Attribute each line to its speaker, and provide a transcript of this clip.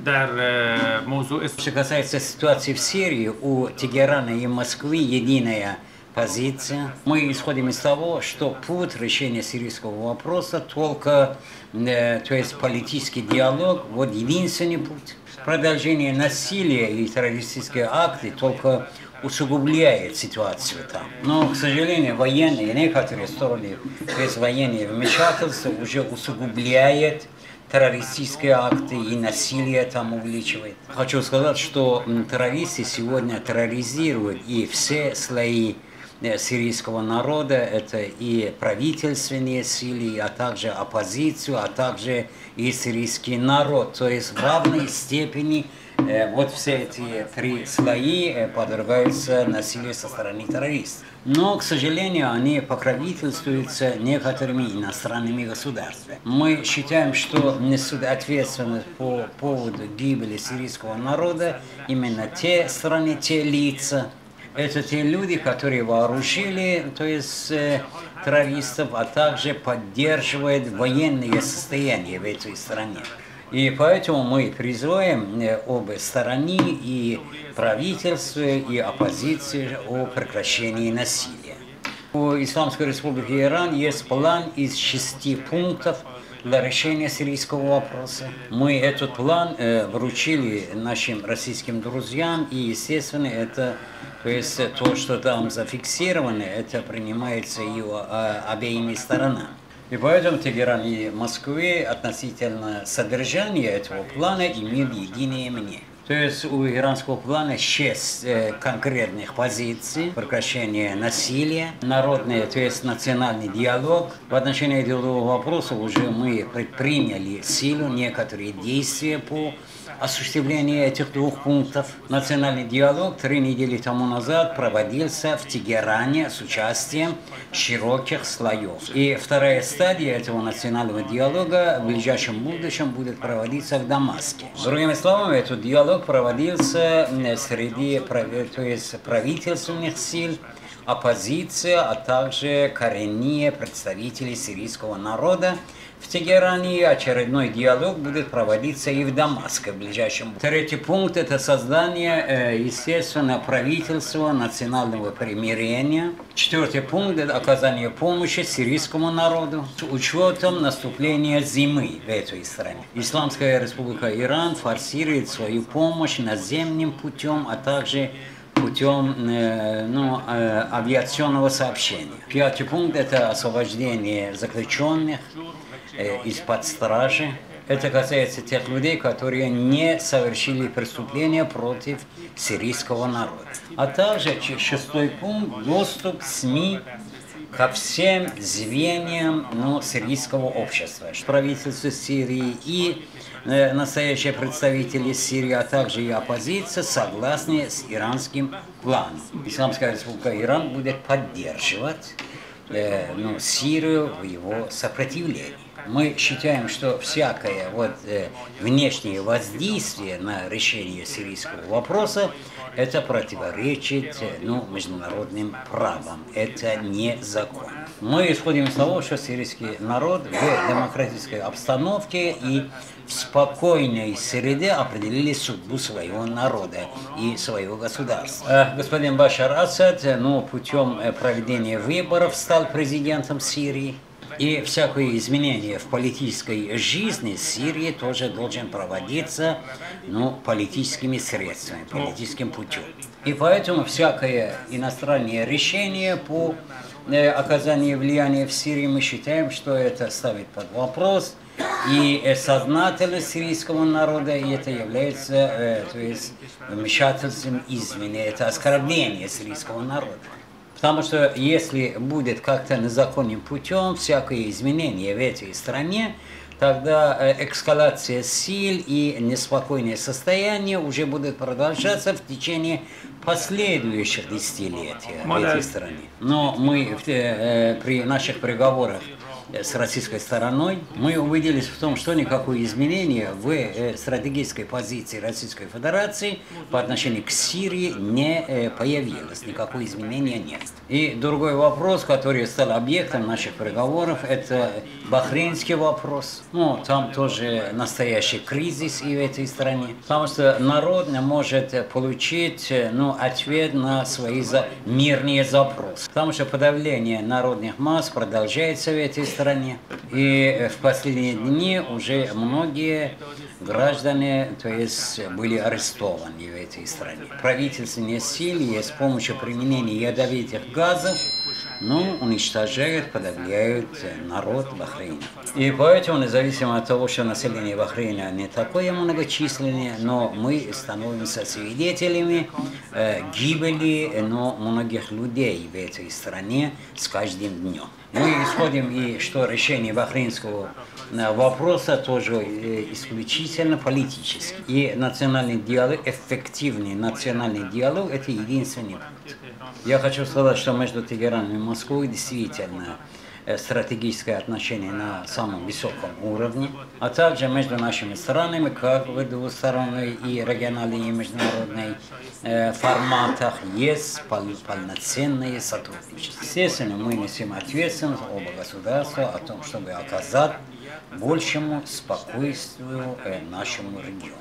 Speaker 1: Что касается ситуации в Сирии, у Тегерана и Москвы единая позиция. Мы исходим из того, что путь решения сирийского вопроса только, то есть политический диалог, вот единственный путь. Продолжение насилия и террористические акты только усугубляет ситуацию там. Но, к сожалению, военные, некоторые стороны, то есть военные вмешательства уже усугубляет террористические акты и насилие там увеличивает. Хочу сказать, что террористы сегодня терроризируют и все слои сирийского народа, это и правительственные силы, а также оппозицию, а также и сирийский народ. То есть в равной степени вот все эти три слои подвергаются насилию со стороны террористов. Но, к сожалению, они покровительствуются некоторыми иностранными государствами. Мы считаем, что несут ответственность по поводу гибели сирийского народа именно те страны, те лица. Это те люди, которые вооружили, то есть террористов, а также поддерживают военные состояния в этой стране. И поэтому мы призываем обе стороны, и правительство, и оппозицию о прекращении насилия. У Исламской Республики Иран есть план из 6 пунктов для решения сирийского вопроса. Мы этот план вручили нашим российским друзьям, и, естественно, это, то есть то, что там зафиксировано, это принимается и обеими сторонами. И поэтому Тегеран и Москвы относительно содержания этого плана имеют единое мнение. То есть у иранского плана 6 конкретных позиций: прекращение насилия, народный, то есть национальный диалог. В отношении этого вопроса уже мы предприняли силу, некоторые действия по осуществлению этих 2 пунктов. Национальный диалог 3 недели тому назад проводился в Тегеране с участием широких слоев. И вторая стадия этого национального диалога в ближайшем будущем будет проводиться в Дамаске. Другими словами, этот диалог проводился среди правительственных сил, оппозиция, а также коренные представители сирийского народа. В Тегеране очередной диалог будет проводиться и в Дамаске в ближайшем. 3-й пункт – это создание, естественно, правительства национального примирения. 4-й пункт – это оказание помощи сирийскому народу с учетом наступления зимы в этой стране. Исламская Республика Иран форсирует свою помощь наземным путем, а также путем авиационного сообщения. 5-й пункт – это освобождение заключенных из-под стражи. Это касается тех людей, которые не совершили преступления против сирийского народа. А также 6-й пункт – доступ СМИ ко всем звеньям сирийского общества. Правительство Сирии и настоящие представители Сирии, а также и оппозиция согласны с иранским планом. Исламская Республика Иран будет поддерживать Сирию в его сопротивлении. Мы считаем, что всякое внешнее воздействие на решение сирийского вопроса это противоречит международным правам. Это не закон. Мы исходим из того, что сирийский народ в демократической обстановке и в спокойной среде определили судьбу своего народа и своего государства. Господин Башар Асад путем проведения выборов стал президентом Сирии. И всякое изменение в политической жизни Сирии тоже должен проводиться политическими средствами, политическим путем. И поэтому всякое иностранное решение по оказанию влияния в Сирии мы считаем, что это ставит под вопрос и сознательность сирийского народа, и это является вмешательством извне, это оскорбление сирийского народа. Потому что если будет как-то незаконным путем всякое изменение в этой стране, тогда эскалация сил и неспокойное состояние уже будут продолжаться в течение последующих десятилетий в этой стране. Но мы при наших переговорах с российской стороной, мы убедились в том, что никакое изменение в стратегической позиции Российской Федерации по отношению к Сирии не появилось, никакого изменения нет. И другой вопрос, который стал объектом наших переговоров, это бахрейнский вопрос. Ну, там тоже настоящий кризис и в этой стране, потому что народ не может получить ответ на свои мирные запросы, потому что подавление народных масс продолжается в этой стране. И в последние дни уже многие граждане, были арестованы в этой стране. Правительственные силы с помощью применения ядовитых газов уничтожают, подавляют народ Бахрейна. И поэтому, независимо от того, что население Бахрейна не такое многочисленное, но мы становимся свидетелями гибели многих людей в этой стране с каждым днем. Мы исходим и что решение бахрейнского вопроса тоже исключительно политический. И национальный диалог, эффективный национальный диалог – это единственный путь. Я хочу сказать, что между Тегераном и Москвой действительно стратегическое отношение на самом высоком уровне, а также между нашими странами, как в двусторонней и региональной и международной форматах, есть полноценное сотрудничество. Естественно, мы несем ответственность оба государства о том, чтобы оказать большему спокойствию нашему региону.